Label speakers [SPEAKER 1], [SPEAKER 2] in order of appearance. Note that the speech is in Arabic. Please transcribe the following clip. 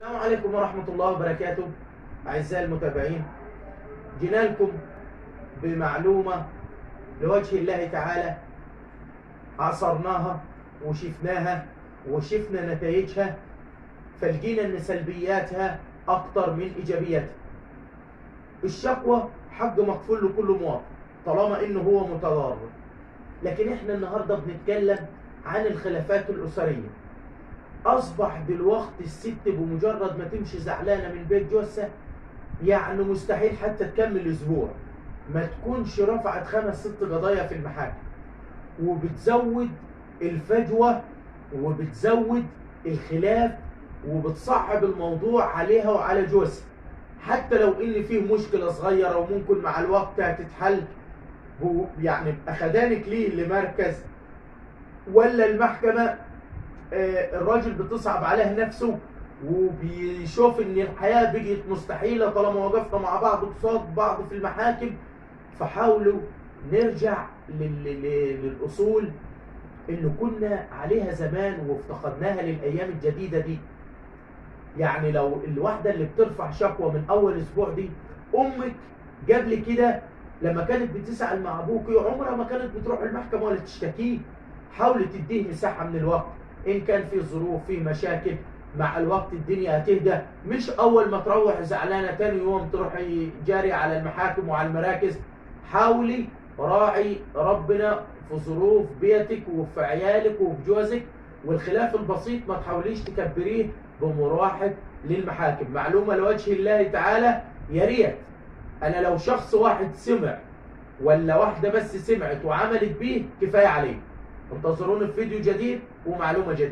[SPEAKER 1] السلام عليكم ورحمة الله وبركاته. أعزائي المتابعين، جينا لكم بمعلومة لوجه الله تعالى عصرناها وشفناها وشفنا نتائجها، فلقينا أن سلبياتها أكتر من إيجابياتها. الشقوة حق مكفول لكل مواطن طالما إنه هو متضرر، لكن إحنا النهاردة بنتكلم عن الخلافات الأسرية. أصبح دلوقتي الست بمجرد ما تمشي زعلانة من بيت جوزها يعني مستحيل حتى تكمل أسبوع ما تكونش رفعت 5-6 قضايا في المحاكم، وبتزود الفجوة وبتزود الخلاف وبتصعب الموضوع عليها وعلى جوزها، حتى لو إن فيه مشكلة صغيرة وممكن مع الوقت هتتحل. يعني أخدانك ليه لمركز ولا المحكمة، الراجل بتصعب عليه نفسه وبيشوف ان الحياة بقت مستحيلة طالما وقفنا مع بعض قصاد بعض في المحاكم. فحاولوا نرجع للأصول اللي كنا عليها زمان وافتقدناها للأيام الجديدة دي. يعني لو الواحدة اللي بترفع شكوى من أول أسبوع دي، أمك قبل كده لما كانت بتسأل مع أبوك عمرها ما كانت بتروح المحكمة ولا تشتكيه. حاولت تديه مساحة من الوقت، إن كان في ظروف في مشاكل، مع الوقت الدنيا هتهدى. مش أول ما تروح زعلانة تاني يوم تروحي جاري على المحاكم وعلى المراكز. حاولي راعي ربنا في ظروف بيتك وفي عيالك وفي جوزك، والخلاف البسيط ما تحاوليش تكبريه بمروحة للمحاكم. معلومة لوجه الله تعالى، يا ريت أنا لو شخص واحد سمع ولا واحدة بس سمعت وعملت بيه كفاية عليه. انتظرونا في فيديو جديد ومعلومة جديدة.